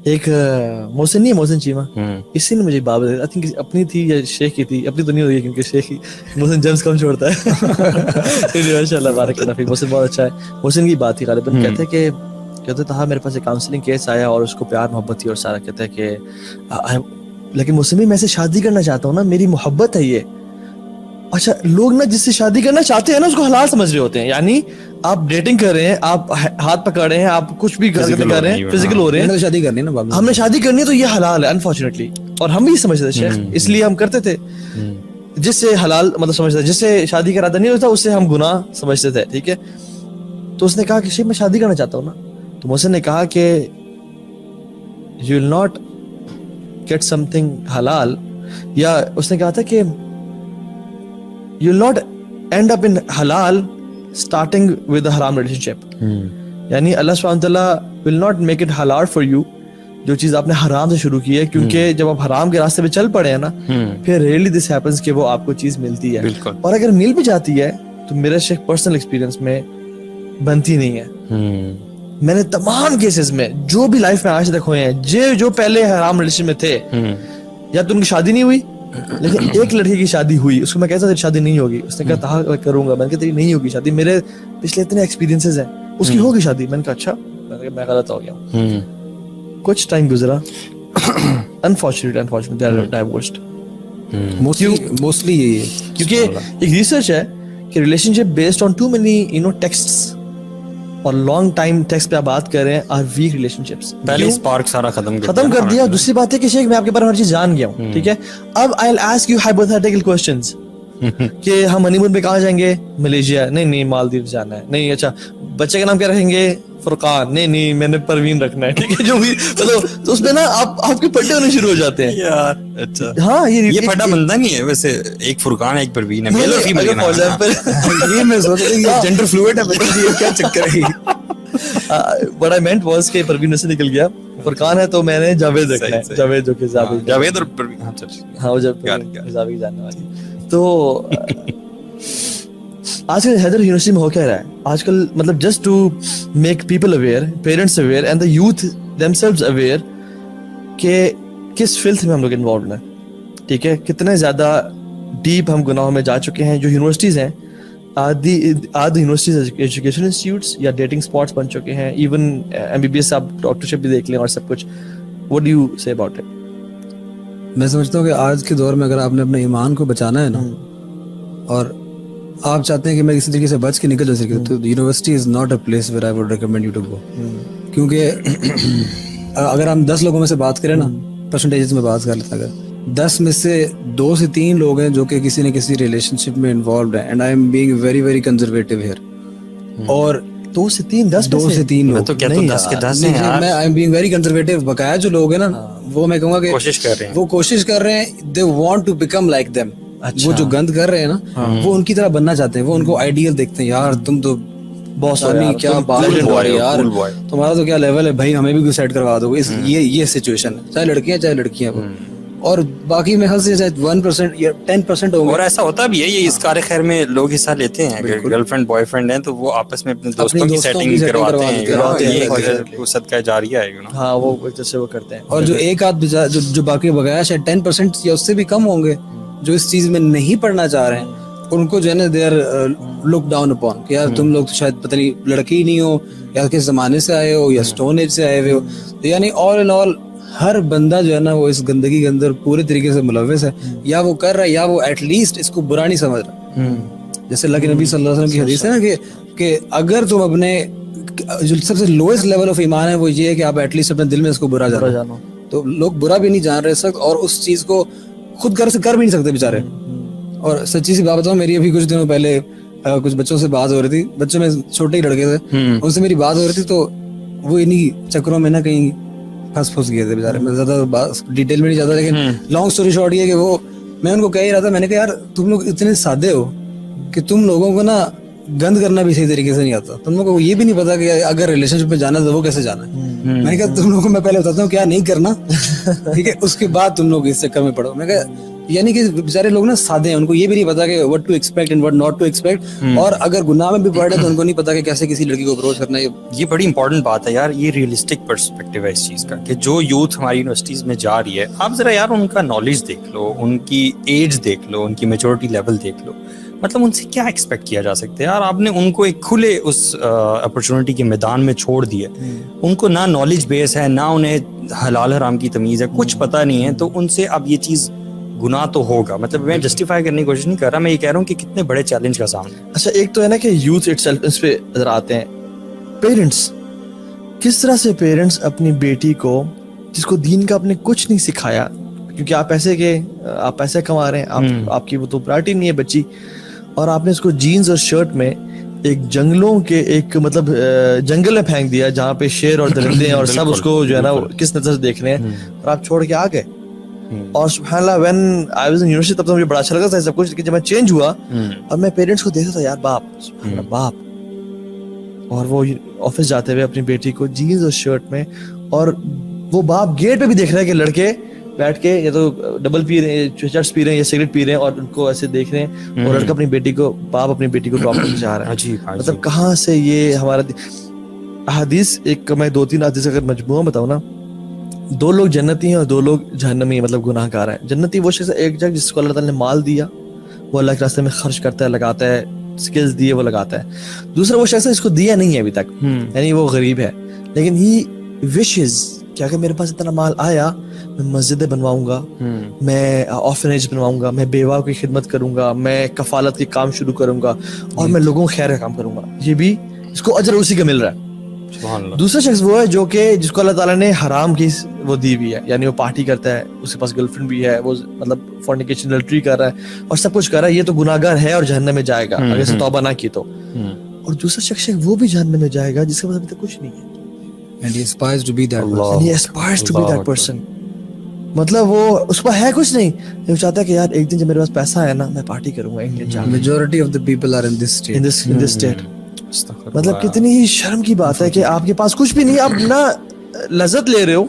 ایک محسن نہیں ہے, محسن چیمہ, اسی نے مجھے بات بتائی, آئی تھنک اپنی تھی یا شیخ کی تھی, اپنی تو نہیں ہوئی کیونکہ شیخ ہی محسن جمس کم چھوڑتا ہے. ماشاء اللہ بارک اللہ فیک, محسن بہت اچھا ہے. محسن کی بات تھی غالباً, کہتے تھا میرے پاس ایک کاؤنسلنگ کیس آیا اور اس کو پیار محبت تھی اور سارا, کہتا ہے کہ لیکن مجھ سے بھی میں سے شادی کرنا چاہتا ہوں نا, میری محبت ہے یہ. اچھا, لوگ نا جس سے شادی کرنا چاہتے ہیں نا اس کو حلال سمجھ رہے ہوتے ہیں, یعنی آپ ڈیٹنگ کر رہے ہیں, آپ ہاتھ پکڑ رہے ہیں, آپ کچھ بھی کر رہے ہیں, فزیکل ہو رہے ہیں, شادی کرنی ہے نا, ہم نے شادی کرنی ہے تو یہ حلال ہے انفارچونیٹلی. اور ہم بھی سمجھتے تھے شیخ, اس لیے ہم کرتے تھے. جس سے حلال مطلب سمجھتے تھے, جس سے شادی کا ارادہ نہیں ہوتا اس سے ہم گناہ سمجھتے تھے, ٹھیک ہے. تو اس نے کہا کہ شیخ میں شادی کرنا چاہتا ہوں نا. تو محسن نے کہا کہ you will not get something حلال, یا اس نے کہا تھا کہ you will not end up in halal starting with a haram relationship. یعنی اللہ سبحانہ وتعالیٰ will not make it halal for you جو چیز آپ نے حرام سے شروع کی ہے, کیونکہ جب آپ حرام کے راستے پہ چل پڑے ہیں نا, پھر ریئرلی دس ہیپنس کہ وہ آپ کو چیز ملتی ہے. اور اگر مل بھی جاتی ہے تو میرے شیخ پرسنل ایکسپیرینس میں بنتی نہیں ہے. میں نے تمام کیسز میں جو بھی لائف میں آج تک ہوئے ہیں, جو پہلے حرام ریلیشن میں تھے, یا تو ان کی شادی نہیں ہوئی, لیکن ایک لڑکی کی شادی ہوئی. اس کو میں کہتا تیری شادی نہیں ہوگی, اس نے کہا تھا کروں گا. میں نے کہا تیری نہیں ہوگی شادی, میرے پچھلے اتنے ایکسپیرینسز ہیں, اس کی ہوگی شادی. میں نے کہا اچھا, میں غلط ہو گیا ہوں. کچھ ٹائم گزرا, انفارچونیٹلی ڈائیورسڈ. موسٹلی یہی ہے, کیونکہ ایک ریسرچ ہے کہ relationship based on too many texts اور لانگ ٹائم ٹیکسٹ پہ آپ بات کر رہے ہیں, آر ویک ریلیشن شپس. پہلے اسپارک سارا ختم کر دیا. دوسری بات ہے کہ شیخ میں آپ کے بارے میں ہر چیز جان گیا ہوں, ٹھیک ہے. اب I will ask you hypothetical questions کہ ہم ہنی مون پہ کہاں جائیں گے, ملیشیا, نہیں مالدیو جانا ہے, نہیں اچھا بچے کا نام کیا رکھیں گے, فرقان, نہیں میں نے پروین رکھنا ہے, ٹھیک ہے, جو بھی تو اس میں نا آپ کے پٹے ہونے شروع ہو جاتے ہیں یار. اچھا ہاں, یہ پٹا بنتا نہیں ہے ویسے, ایک فرقان ایک پروین ہے, میل اور فیمیل فار ایگزامپل. یہ میں سوچ رہا ہوں جینڈر فلوئڈ ہے, کیا چکر ہے. What I meant was کہ پروین سے نکل گیا, فرقان ہے تو میں نے جاوید رکھنا ہے, جاوید جو کہ جاوید اور پروین, ہاں وہ جب زاوی جاننے والی. تو آج کل حیدر یونیورسٹی میں ہو کیا رہا ہے آج کل, مطلب just to make people aware, parents aware and the youth themselves aware کہ کس فلتھ میں ہم لوگ انوالوڈ ہیں, ٹھیک ہے, کتنے زیادہ ڈیپ ہم گناہوں میں جا چکے ہیں. جو یونیورسٹیز ہیں, آدھی یونیورسٹیز ایجوکیشن انسٹیٹیوٹس یا ڈیٹنگ اسپاٹس بن چکے ہیں. ایون MBBS آپ ڈاکٹرشپ بھی دیکھ لیں اور سب کچھ. What do you say about it? میں سمجھتا ہوں کہ آج کے دور میں اگر آپ نے اپنے ایمان کو بچانا ہے نا, اور آپ چاہتے ہیں کہ میں کسی طریقے سے بچ کے نکل جا سکے, تو university is not a place where I would recommend you to go. کیونکہ اگر ہم 10 لوگوں میں سے بات کریں نا, پرسنٹیجز میں بات کر لیتے ہیں, اگر 10 میں سے 2 سے 3 لوگ ہیں جو کہ کسی نہ کسی ریلیشن شپ میں انوالوڈ ہیں, and I am being very very conservative here, اور 2 سے 3 لوگ تو کیا تو 10 کے 10 ہیں یار. میں آئی ایم بینگ ویری کنزرویٹو. بقایا جو لوگ ہیں نا, وہ میں کہوں گا کہ وہ کوشش کر رہے ہیں, they want to become like them. وہ جو گند کر رہے ہیں نا, وہ ان کی طرح بننا چاہتے ہیں, وہ ان کو آئیڈیل دیکھتے ہیں. یار تم تو باس آدمی, کیا بات ہے یار, تمہارا تو کیا لیول ہے بھائی, ہمیں بھی سیٹ کروا دو. یہ سچویشن ہے, چاہے لڑکیاں چاہے لڑکیاں, اور باقی میں خاص چاہے 1% یا 10% ہوں گے. اور ایسا ہوتا بھی ہے, یہ اس کار خیر میں لوگ حصہ لیتے ہیں. اگر گرل فرینڈ بوائے فرینڈ ہیں تو وہ آپس میں اپنے دوستوں کی سیٹنگ کرواتے ہیں. یہ صدقہ جاریہ ہے, ہاں وہ جیسے وہ کرتے ہیں. اور جو ایک آدھ جو باقی بغایا شاید 10% یا اس سے بھی کم ہوں گے جو اس چیز میں نہیں پڑھنا چاہ رہے ہیں, ان کو جو ہے نا they are look down upon کہ یار تم لوگ شاید پتہ نہیں لڑکی ہی نہیں ہو, یا کس زمانے سے آئے ہو, یا اسٹون ایج سے آئے ہوئے ہو. یعنی آل ان آل ہر بندہ جو ہے نا وہ اس گندگی کے اندر پورے طریقے سے ملوث ہے, یا وہ کر رہا ہے یا وہ ایٹ لیسٹ اس کو برا نہیں سمجھ رہا. جیسے اللہ کے نبی صلی اللہ علیہ وسلم کی حدیث ہے نا کہ اگر تم اپنے جو سب سے لوئسٹ لیول آف ایمان ہے وہ یہ ہے کہ آپ ایٹ لیسٹ اپنے دل میں اس کو برا جانو. تو لوگ برا بھی نہیں جان رہے اس وقت, اور اس چیز کو خود کر بھی نہیں سکتے بےچارے. اور سچی سی بات بتاؤں, میری ابھی کچھ دنوں پہلے کچھ بچوں سے بات ہو رہی تھی, بچوں میں چھوٹے ہی لڑکے تھے, ان سے میری بات ہو رہی تھی, تو وہ انہیں چکروں میں نا کہیں پھنس گئے تھے بےچارے. میں زیادہ ڈیٹیل میں نہیں جاتا, لیکن لانگ اسٹوری شارٹ یہ کہ وہ, میں ان کو کہہ ہی رہا تھا, میں نے کہا یار تم لوگ اتنے سادے ہو کہ تم لوگوں کو نا گند کرنا بھی صحیح طریقے سے نہیں آتا. تم لوگوں کو یہ بھی نہیں پتا کہ اگر ریلیشن شپ میں جانا ہے تو وہ کیسے جانا ہے. میں نے کہا تم لوگوں کو میں پہلے بتاتا ہوں کیا نہیں کرنا, ٹھیک ہے, اس کے بعد تم لوگ اس چکر میں پڑو. میں کہا یعنی کہ بیچارے لوگ نا سادے ہیں, ان کو یہ بھی نہیں پتا کہ what to expect and what not to expect, اور اگر گناہ میں بھی پڑ رہے تو ان کو نہیں پتا کہ کیسے کسی لڑکی کو اپروچ کرنا ہے. یہ بڑی امپورٹنٹ بات ہے یار, یہ ریئلسٹک پرسپیکٹیو ہے اس چیز کا کہ جو یوتھ ہماری یونیورسٹیز میں جا رہی ہے, آپ ذرا یار ان کا نالج دیکھ لو, ان کی ایج دیکھ لو, ان کی میچورٹی لیول دیکھ لو, مطلب ان سے کیا ایکسپیکٹ کیا جا سکتا ہے یار. آپ نے ان کو ایک کھلے اس اپرچونٹی کے میدان میں چھوڑ دیا, ان کو نہ نالج بیس ہے, نہ انہیں حلال حرام کی تمیز ہے, کچھ پتہ نہیں ہے, تو ان سے اب یہ چیز گناہ تو ہوگا. مطلب میں جسٹیفائی کرنے کی کوشش نہیں کر رہا, میں یہ کہہ رہا ہوں کہ کتنے بڑے چیلنج کا سامنا. اچھا ایک تو ہے نا کہ یوتھ اٹ سیلف, اس پہ نظر آتے ہیں پیرنٹس, کس طرح سے پیرنٹس اپنی بیٹی کو, جس کو دین کا آپ نے کچھ نہیں سکھایا, کیونکہ آپ پیسے کما رہے ہیں, آپ کی وہ تو پرائرٹی نہیں ہے بچی, اور آپ نے اس کو جینز اور شرٹ میں ایک جنگلوں کے ایک مطلب جنگل میں پھینک دیا جہاں پہ شیر اور درندے ہیں اور سب اس کو جو ہے نا کس نظر سے دیکھ رہے ہیں, اور آپ چھوڑ کے آ گئے. اور سبحان اللہ when I was in university تب تو مجھے بڑا اچھا لگتا تھا سب کچھ, لیکن جب میں چینج ہوا اور میں پیرنٹس کو دیکھتا تھا یار باپ, اور وہ آفس جاتے ہوئے اپنی بیٹی کو جینز اور شرٹ میں, اور وہ باپ گیٹ پہ بھی دیکھ رہے ہیں کہ لڑکے بیٹھ کے یا تو ڈبل پی رہے ہیں, چرس پی رہے ہیں یا سگریٹ پی رہے ہیں, اور ان کو ایسے دیکھ رہے ہیں, اور لڑکا اپنی بیٹی کو, باپ اپنی بیٹی کو ڈراپ کرنے جا رہا ہے. مطلب کہاں سے یہ ہمارا احادیث, ایک میں 2-3 حدیث اگر مجموعہ بتاؤں نا, 2 لوگ جنتی ہیں اور 2 لوگ جہنمی ہیں, مطلب گناہ گار ہیں. جنتی وہ شخص ایک جگہ جس کو اللہ تعالیٰ نے مال دیا, وہ اللہ کے راستے میں خرچ کرتا ہے, لگاتا ہے, سکلز دیے وہ لگاتا ہے. دوسرا وہ شخص ہے جس کو دیا نہیں ہے ابھی تک, یعنی وہ غریب ہے, لیکن ہی وشز کہ اگر میرے پاس اتنا مال آیا, میں مسجدیں بنواؤں گا, میں آرفنیج بنواؤں گا, میں بیواؤں کی خدمت کروں گا, میں کفالت کے کام شروع کروں گا, اور میں لوگوں کو خیر کا کام کروں گا. یہ بھی اس کو اجر اسی کا مل رہا ہے. دوسرا شخص وہ ہے جو کہ جس کو اللہ تعالیٰ نے حرام کی وہ دی ہوئی ہے, یعنی وہ پارٹی کرتا ہے, اس کے پاس گرل فرینڈ بھی ہے, وہ مطلب فورنیکیشن ایڈلٹری کر رہا ہے اور سب کچھ کر رہا ہے. یہ تو گناہ گار ہے اور جہنم میں جائے گا اگر اسے توبہ نہ کی تو. اور دوسرا شخص وہ بھی جہنم میں جائے گا جس کے پاس ابھی تک کچھ نہیں ہے, and he aspires to be that person. And he aspires to be that person. مطلب وہ اس کو ہے کچھ نہیں, وہ چاہتا ہے کہ یار ایک دن جب میرے پاس پیسہ ہے نا, میں پارٹی کروں گا انگلینڈ جا کے. Majority of the people are in this state. In this state. مطلب کتنی ہی شرم کی بات ہے کہ آپ کے پاس کچھ بھی نہیں, آپ نہ لذت لے رہے ہو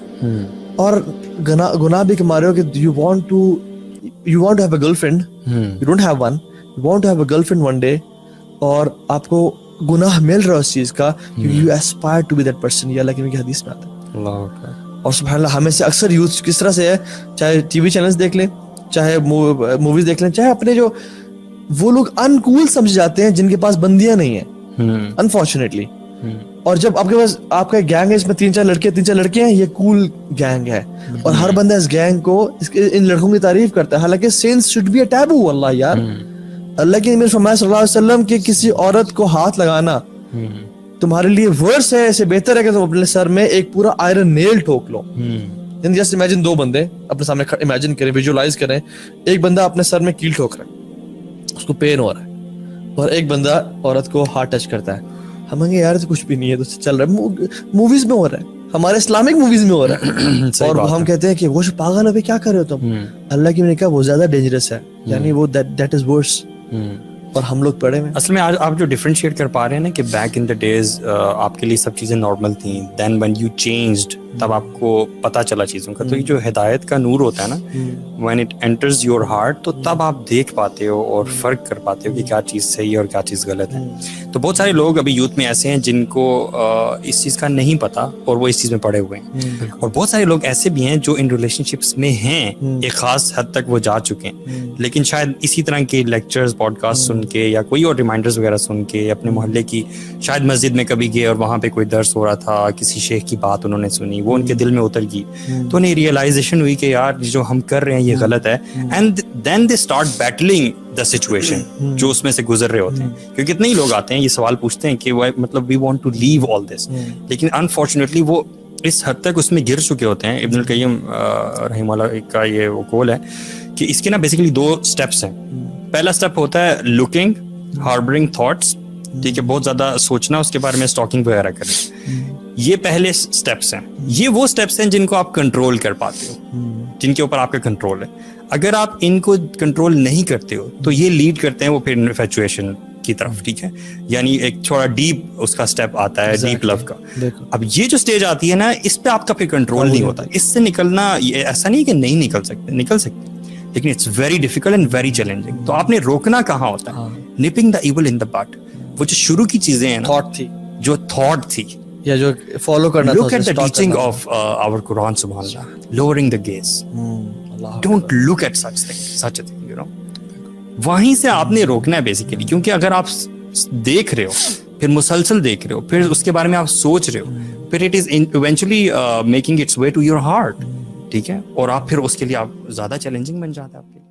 اور گناہ بھی کما رہے ہو. کہ you want to have a girlfriend, you don't have one, you want to have a girlfriend one day, اور آپ کو گناہ مل رہا ہے اس چیز کا, you aspire to be that person. یہ اللہ کی حدیث میں آتا ہے. اور سبحان اللہ ہمیں سے اکثر یوتھ کس طرح سے ہے, چاہے ٹی وی چینلز دیکھ لیں, چاہے موویز دیکھ لیں, چاہے اپنے جو وہ لوگ انکول سمجھ جاتے ہیں جن کے پاس بندیاں نہیں ہیں انفارچونیٹلی, اور جب آپ کے پاس آپ کا گینگ ہے, اس میں 3-4 لڑکے ہیں, یہ کول گینگ ہے, اور ہر بندہ اس گینگ کو ان لڑکوں کی تعریف کرتا ہے, حالانکہ sense should be a taboo. اللہ یار, اللہ کے نبی فرمایا صلی اللہ علیہ وسلم کہ کسی عورت کو ہاتھ لگانا تمہارے لیے ورس ہے, اسے بہتر ہے کہ تم اپنے سر میں ایک پورا آئرن نیل ٹھوک لو. جسٹ امیجن 2 بندے اپنے سامنے امیجن کریں, ویژوالائز کریں, ایک بندہ اپنے سر میں کیل ٹھوک رہا ہے, اس کو پین ہو رہا ہے, اور ایک بندہ عورت کو ہاتھ ٹچ کرتا ہے. ہم کہیں یار تو کچھ بھی نہیں ہے, تو چل رہا ہے, موویز میں ہو رہا ہے, ہمارے اسلامک موویز میں ہو رہا ہے, اور ہم کہتے ہیں کہ وہ پاگل ہے, کیا کر رہے ہو تم. اللہ کی نے کہا وہ زیادہ ڈینجرس ہے, یعنی وہ دیٹ از ورس, اور ہم لوگ پڑھے ہوئے. اصل میں آج آپ جو ڈفرینشیٹ کر پا رہے ہیں نا کہ بیک ان دا ڈیز آپ کے لیے سب چیزیں نارمل تھیں, دین وین یو چینجڈ تب آپ کو پتہ چلا چیزوں کا. تو یہ جو ہدایت کا نور ہوتا ہے نا, when it enters your heart, تو تب آپ دیکھ پاتے ہو اور فرق کر پاتے ہو کہ کیا چیز صحیح ہے اور کیا چیز غلط ہے. تو بہت سارے لوگ ابھی یوتھ میں ایسے ہیں جن کو اس چیز کا نہیں پتہ اور وہ اس چیز میں پڑے ہوئے ہیں, اور بہت سارے لوگ ایسے بھی ہیں جو ان ریلیشن شپس میں ہیں, ایک خاص حد تک وہ جا چکے ہیں, لیکن شاید اسی طرح کے لیکچرز پوڈ کاسٹ سن کے یا کوئی اور ریمائنڈرز وغیرہ سن کے, اپنے محلے کی شاید مسجد میں کبھی گئے اور وہاں پہ کوئی درس ہو رہا تھا, کسی شیخ کی بات انہوں نے سنی, وہ ان کے دل میں اتر گئی, تو انہیں ریئلائزیشن ہوئی کہ یار جو ہم کر رہے ہیں یہ غلط ہے, and then they start battling the situation جو اس میں سے گزر رہے ہوتے ہیں. کیونکہ اتنے ہی لوگ آتے ہیں یہ سوال پوچھتے ہیں کہ مطلب وی وانٹ ٹو لیو آل دس, لیکن انفارچونیٹلی وہ اس حد تک اس میں گر چکے ہوتے ہیں. ابن القیم رحمہ اللہ کا یہ وہ قول ہے کہ اس کے نا بیسیکلی 2 اسٹیپس ہیں. پہلا اسٹیپ ہوتا ہے لکنگ, ہاربرنگ تھاٹس, ٹھیک ہے, بہت زیادہ سوچنا, اس کے بارے میں اسٹاکنگ وغیرہ کریں. یہ پہلے اسٹیپس ہیں, یہ وہ اسٹیپس ہیں جن کو آپ کنٹرول کر پاتے ہو, جن کے اوپر آپ کا کنٹرول ہے. اگر آپ ان کو کنٹرول نہیں کرتے ہو تو یہ لیڈ کرتے ہیں وہ پھر انفیچویشن کی طرف, ٹھیک ہے, یعنی ایک تھوڑا ڈیپ اس کا اسٹیپ آتا ہے, ڈیپ لو کا. اب یہ جو اسٹیج آتی ہے نا, اس پہ آپ کا پھر کنٹرول نہیں ہوتا. اس سے نکلنا ایسا نہیں کہ نہیں نکل سکتے, لیکن it's very difficult and very challenging. تو آپ نے روکنا کہاں ہوتا ہے؟ Nipping the evil in the bud. وہ جو شروع کی چیزیں ہیں نا, تھاٹ تھی جو تھاٹ تھی, یا جو فالو کرنا تھا, look at the teaching of our Quran, subhanallah, lowering the gaze. Don't look at such a thing, you know. وہیں سے آپ نے روکنا ہے بیسیکلی, کیونکہ اگر آپ دیکھ رہے ہو, پھر مسلسل دیکھ رہے ہو, پھر اس کے بارے میں آپ سوچ رہے ہو, پھر it is eventually making its way to your heart, ٹھیک ہے, اور آپ پھر اس کے لیے آپ زیادہ چیلنجنگ بن جاتا ہے آپ کے لیے.